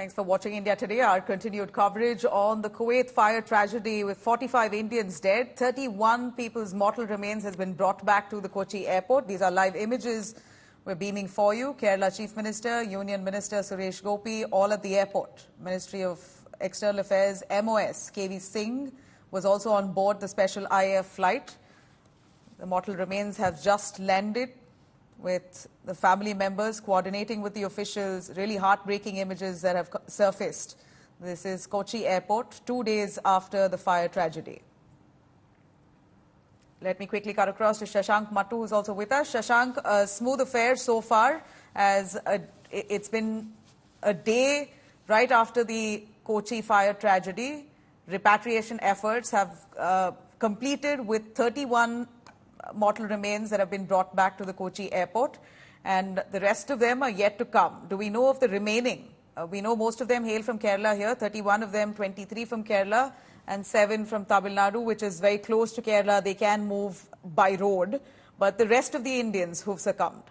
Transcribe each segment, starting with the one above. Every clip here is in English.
Thanks for watching India Today. Our continued coverage on the Kuwait fire tragedy with 45 Indians dead. 31 people's mortal remains has been brought back to the Kochi airport. These are live images we're beaming for you. Kerala Chief Minister, Union Minister Suresh Gopi, all at the airport. Ministry of External Affairs, MOS, KV Singh was also on board the special IAF flight. The mortal remains have just landed, with the family members coordinating with the officials. Really heartbreaking images that have surfaced. This is Kochi Airport, 2 days after the fire tragedy. Let me quickly cut across to Shashank Mattu, who's also with us. Shashank, a smooth affair so far, as it's been a day right after the Kochi fire tragedy. Repatriation efforts have completed with 31 mortal remains that have been brought back to the Kochi airport, and the rest of them are yet to come. Do we know of the remaining? We know most of them hail from Kerala here, 31 of them, 23 from Kerala and 7 from Tamil Nadu, which is very close to Kerala. They can move by road, but the rest of the Indians who've succumbed.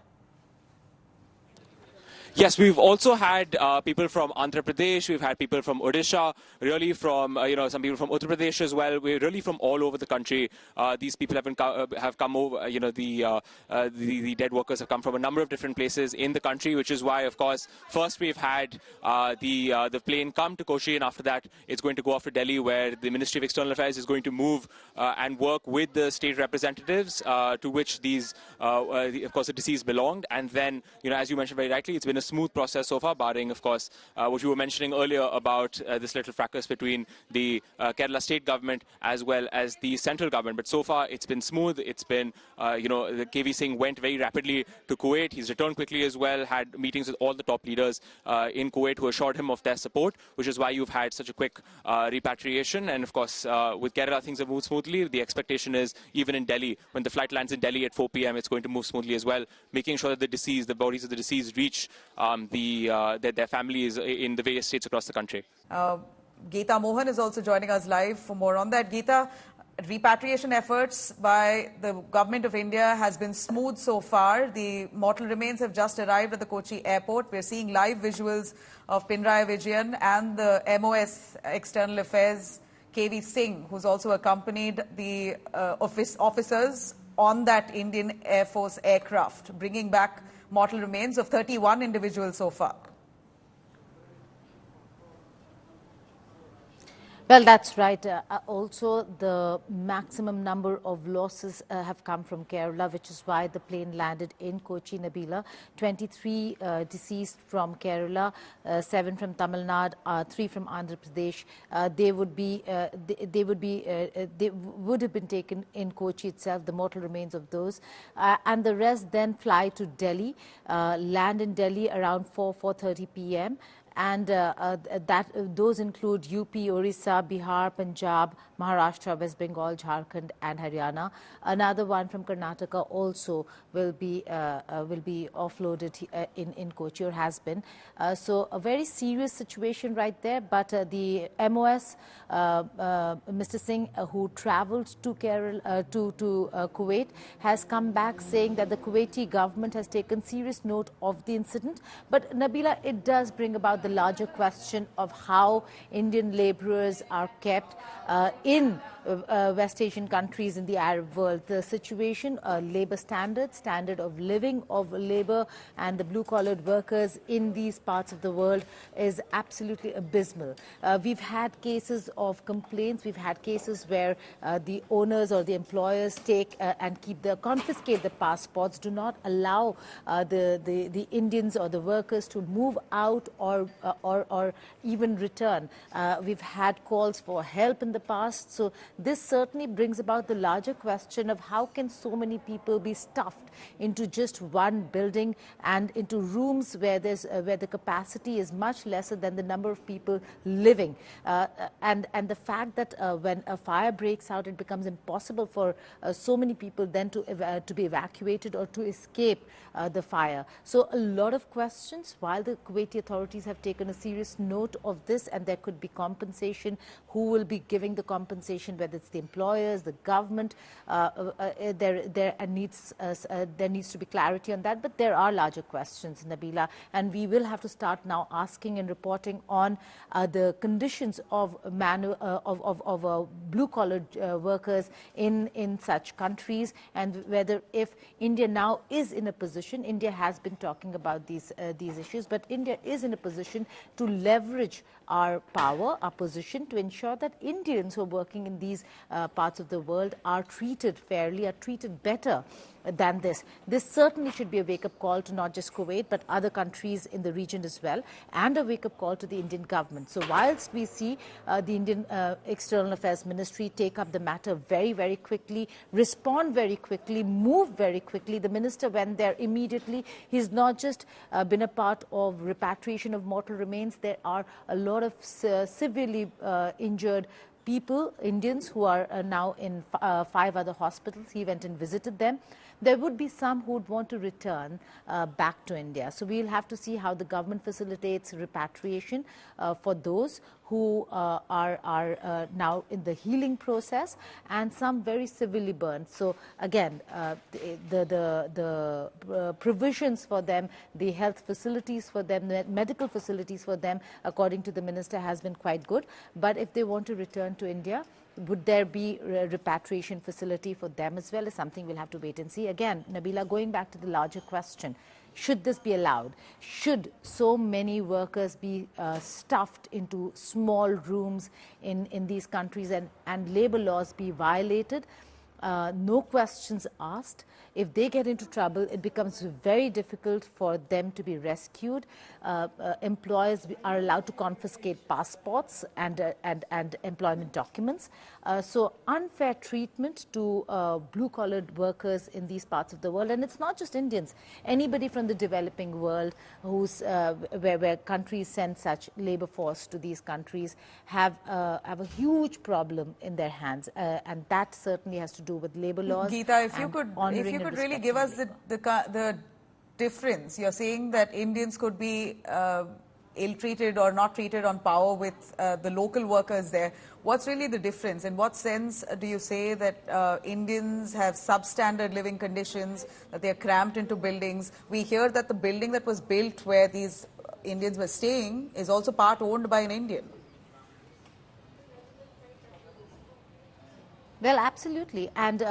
Yes, we've also had people from Andhra Pradesh, we've had people from Odisha, really from, some people from Uttar Pradesh as well. We're really from all over the country. These people have come over, the dead workers have come from a number of different places in the country, which is why, of course, first we've had the plane come to Kochi, and after that it's going to go off to Delhi, where the Ministry of External Affairs is going to move and work with the state representatives to which these, of course, the deceased belonged. And then, as you mentioned very rightly, it's been a smooth process so far, barring, of course, what you were mentioning earlier about this little fracas between the Kerala state government as well as the central government. But so far, it's been smooth. It's been, the KV Singh went very rapidly to Kuwait. He's returned quickly as well, had meetings with all the top leaders in Kuwait who assured him of their support, which is why you've had such a quick repatriation. And, of course, with Kerala, things have moved smoothly. The expectation is, even in Delhi, when the flight lands in Delhi at 4 p.m., it's going to move smoothly as well, making sure that the bodies of the deceased reach their families in the various states across the country. Geeta Mohan is also joining us live for more on that. Geeta, repatriation efforts by the government of India has been smooth so far. The mortal remains have just arrived at the Kochi airport. We're seeing live visuals of Pinarayi Vijayan and the MOS External Affairs KV Singh, who's also accompanied the officers on that Indian Air Force aircraft, bringing back mortal remains of 31 individuals so far. Well, that's right. Also, the maximum number of losses have come from Kerala, which is why the plane landed in Kochi, Nabila. 23 deceased from Kerala, 7 from Tamil Nadu, 3 from Andhra Pradesh. They would have been taken in Kochi itself, the mortal remains of those, and the rest then fly to Delhi, land in Delhi around 4:30 p.m. And those include UP, Orissa, Bihar, Punjab, Maharashtra, West Bengal, Jharkhand, and Haryana. Another one from Karnataka also will be offloaded in Kochi, or has been. So a very serious situation right there. But the MOS, Mr. Singh, who travelled to Kuwait, has come back saying that the Kuwaiti government has taken serious note of the incident. But Nabila, it does bring about the larger question of how Indian labourers are kept in West Asian countries in the Arab world. The situation, labour standard of living of labour and the blue-collared workers in these parts of the world is absolutely abysmal. We've had cases of complaints. We've had cases where the owners or the employers take and confiscate the passports, do not allow the Indians or the workers to move out or even return. We've had calls for help in the past. So this certainly brings about the larger question of how can so many people be stuffed into just one building and into rooms where the capacity is much lesser than the number of people living. And the fact that when a fire breaks out, it becomes impossible for so many people then to be evacuated or to escape the fire. So a lot of questions. While the Kuwaiti authorities have taken a serious note of this, and there could be compensation. Who will be giving the compensation, whether it's the employers, the government? There needs to be clarity on that. But there are larger questions, Nabila, and we will have to start now asking and reporting on the conditions of blue-collar workers in such countries, and whether if India now is in a position, India has been talking about these issues, but India is in a position to leverage our power, our position, to ensure that Indians who are working in these parts of the world are treated fairly, are treated better than this. This certainly should be a wake-up call to not just Kuwait, but other countries in the region as well, and a wake-up call to the Indian government. So whilst we see the Indian External Affairs Ministry take up the matter very, very quickly, respond very quickly, move very quickly, the minister went there immediately. He's not just been a part of repatriation of mortal remains. There are a lot of severely injured people, Indians, who are now in 5 other hospitals. He went and visited them. There would be some who would want to return back to India. So we'll have to see how the government facilitates repatriation for those who are now in the healing process, and some very severely burned. So again, the provisions for them, the health facilities for them, the medical facilities for them, according to the minister, has been quite good. But if they want to return to India, would there be a repatriation facility for them as well, is something we'll have to wait and see. Again, Nabila, going back to the larger question, should this be allowed? Should so many workers be stuffed into small rooms in these countries, and labor laws be violated? No questions asked. If they get into trouble, it becomes very difficult for them to be rescued. Employers are allowed to confiscate passports and employment documents. So unfair treatment to blue-collared workers in these parts of the world. And it's not just Indians. Anybody from the developing world where countries send such labor force to these countries have a huge problem in their hands. And that certainly has to do with labor laws. Geeta, if you could really give us the difference. You're saying that Indians could be ill-treated or not treated on par with the local workers there. What's really the difference? In what sense do you say that Indians have substandard living conditions, that they're cramped into buildings? We hear that the building that was built where these Indians were staying is also part owned by an Indian. Well, absolutely. And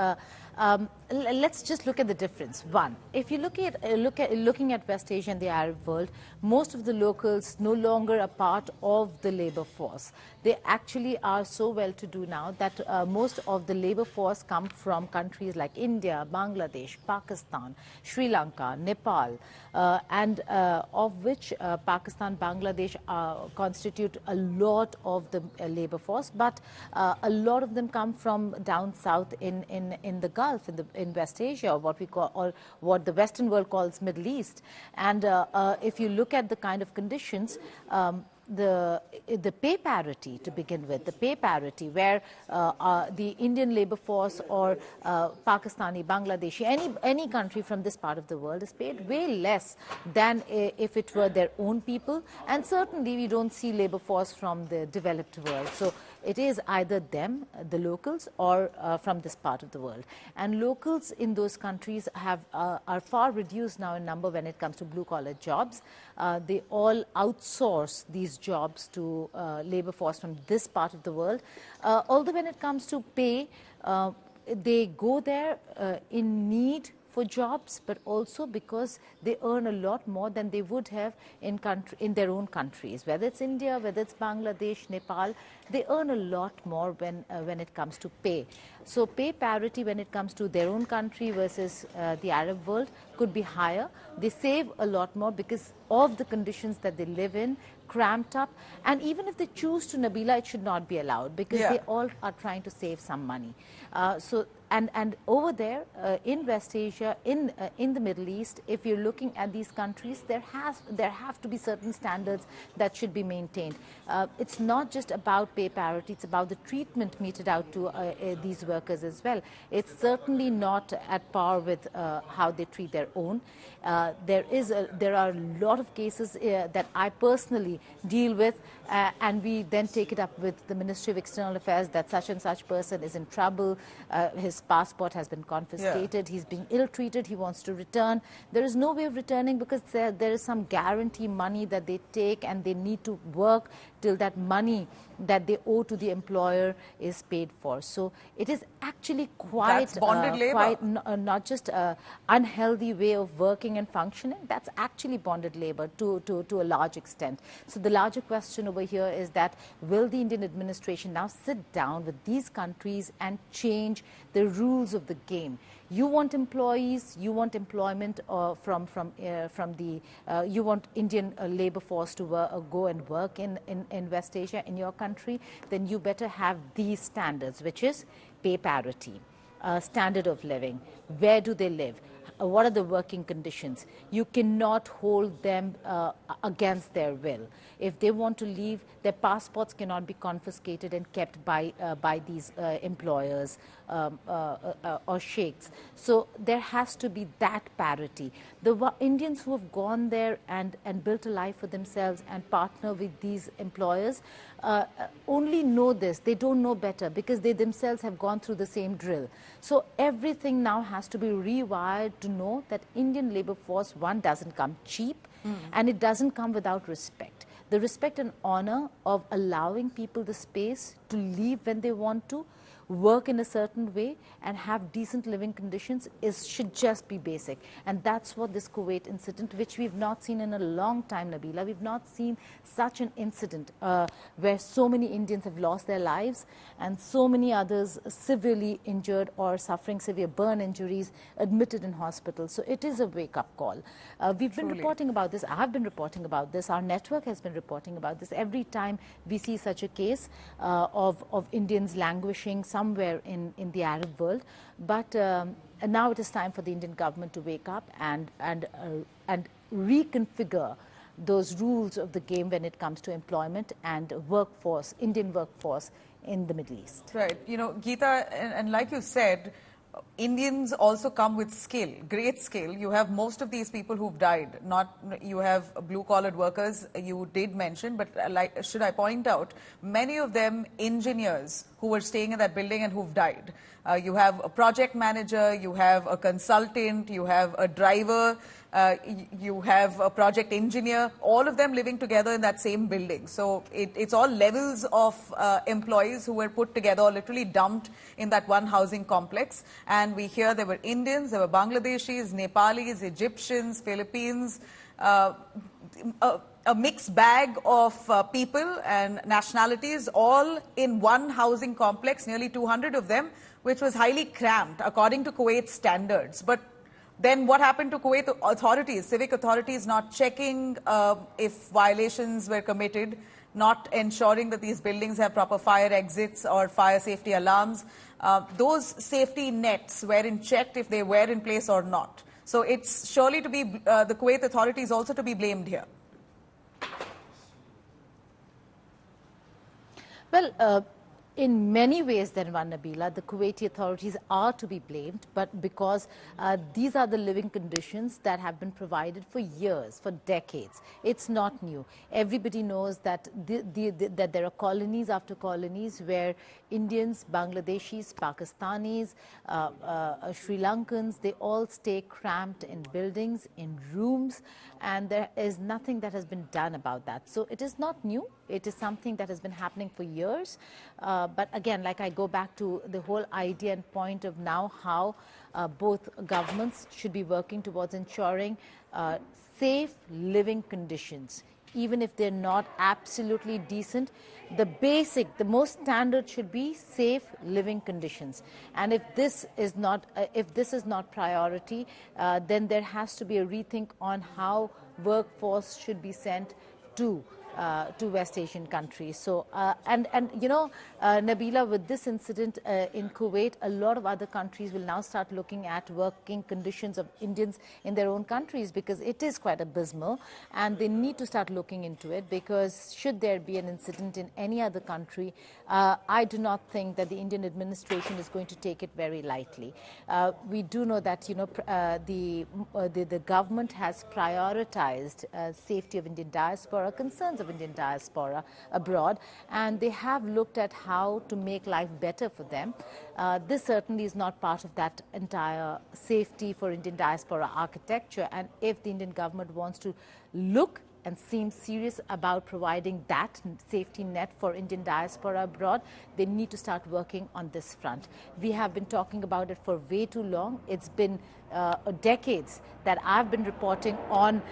let's just look at the difference. One, if you looking at West Asia and the Arab world, most of the locals no longer are part of the labor force. They actually are so well-to-do now that most of the labor force come from countries like India, Bangladesh, Pakistan, Sri Lanka, Nepal, and of which Pakistan, Bangladesh constitute a lot of the labor force, but a lot of them come from down south in the Gulf, in West Asia, or what we call, or what the Western world calls Middle East. And if you look at the kind of conditions, the pay parity to begin with, the pay parity where the Indian labor force or Pakistani, Bangladeshi, any country from this part of the world is paid way less than if it were their own people. And certainly we don't see labor force from the developed world. So it is either them, the locals, or from this part of the world. And locals in those countries are far reduced now in number when it comes to blue-collar jobs. They all outsource these jobs to labor force from this part of the world. Although when it comes to pay, they go there in need for jobs, but also because they earn a lot more than they would have in their own countries. Whether it's India, whether it's Bangladesh, Nepal, they earn a lot more when it comes to pay. So pay parity when it comes to their own country versus the Arab world could be higher. They save a lot more because of the conditions that they live in, cramped up. And even if they choose to, Nabila, it should not be allowed because they all are trying to save some money. And over there in West Asia, in the Middle East, if you're looking at these countries, there have to be certain standards that should be maintained. It's not just about pay parity; it's about the treatment meted out to these workers as well. It's certainly not at par with how they treat their own. There are a lot of cases that I personally deal with, and we then take it up with the Ministry of External Affairs that such and such person is in trouble, his passport has been confiscated, he's being ill-treated, he wants to return. There is no way of returning because there is some guarantee money that they take, and they need to work till that money that they owe to the employer is paid for. So it is actually quite, not just an unhealthy way of working and functioning, that's actually bonded labor to a large extent. So the larger question over here is that will the Indian administration now sit down with these countries and change the rules of the game? You want employees, you want employment you want Indian labor force to go and work in West Asia, in your country, then you better have these standards, which is pay parity, standard of living, where do they live, what are the working conditions. You cannot hold them against their will. If they want to leave, their passports cannot be confiscated and kept by these employers or sheikhs. So there has to be that parity. The Indians who have gone there and built a life for themselves and partner with these employers only know this. They don't know better because they themselves have gone through the same drill. So everything now has to be rewired to know that Indian labor force, one, doesn't come cheap, and it doesn't come without respect. The respect and honor of allowing people the space to leave when they want to, work in a certain way and have decent living conditions should just be basic. And that's what this Kuwait incident, which we've not seen in a long time, Nabila. We've not seen such an incident where so many Indians have lost their lives and so many others severely injured or suffering severe burn injuries admitted in hospital. So it is a wake-up call. We've been reporting about this. I've been reporting about this. Our network has been reporting about this. Every time we see such a case of Indians languishing somewhere in the Arab world, but now it is time for the Indian government to wake up and reconfigure those rules of the game when it comes to employment and workforce, Indian workforce in the Middle East. Right. You know, Geeta, and like you said, Indians also come with skill, great skill. You have most of these people who've died. You have blue-collared workers, you did mention, but should I point out, many of them engineers who were staying in that building and who've died. You have a project manager, you have a consultant, you have a driver, you have a project engineer, all of them living together in that same building. So it's all levels of employees who were put together or literally dumped in that one housing complex. And we hear there were Indians, there were Bangladeshis, Nepalis, Egyptians, Philippines, a mixed bag of people and nationalities, all in one housing complex, nearly 200 of them, which was highly cramped according to Kuwait standards. But then what happened to Kuwait authorities, civic authorities not checking if violations were committed, not ensuring that these buildings have proper fire exits or fire safety alarms. Those safety nets weren't checked if they were in place or not. So it's surely to be the Kuwait authorities also to be blamed here. Well, in many ways, then, Nabila, the Kuwaiti authorities are to be blamed, but because these are the living conditions that have been provided for years, for decades. It's not new. Everybody knows that that there are colonies after colonies where Indians, Bangladeshis, Pakistanis, Sri Lankans, they all stay cramped in buildings, in rooms, and there is nothing that has been done about that. So it is not new. It is something that has been happening for years. But again, like I go back to the whole idea and point of now how both governments should be working towards ensuring safe living conditions. Even if they're not absolutely decent, the most standard should be safe living conditions. And if this is not priority, then there has to be a rethink on how workforce should be sent to West Asian countries. So, and you know, Nabila, with this incident in Kuwait, a lot of other countries will now start looking at working conditions of Indians in their own countries, because it is quite abysmal, and they need to start looking into it, because should there be an incident in any other country, I do not think that the Indian administration is going to take it very lightly. We do know that, you know, the government has prioritized safety of Indian diaspora, concerns of Indian diaspora abroad, and they have looked at how to make life better for them. This certainly is not part of that entire safety for Indian diaspora architecture, and if the Indian government wants to look and seem serious about providing that safety net for Indian diaspora abroad, they need to start working on this front. We have been talking about it for way too long. It's been decades that I've been reporting on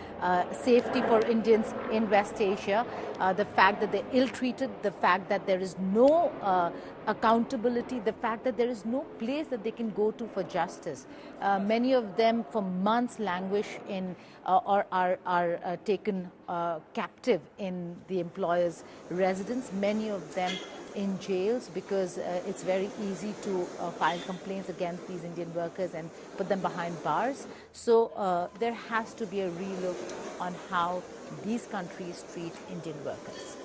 safety for Indians in West Asia, the fact that they're ill-treated, the fact that there is no accountability, the fact that there is no place that they can go to for justice. Many of them for months languish in or are taken captive in the employer's residence, many of them in jails, because it's very easy to file complaints against these Indian workers and put them behind bars. So there has to be a relook on how these countries treat Indian workers.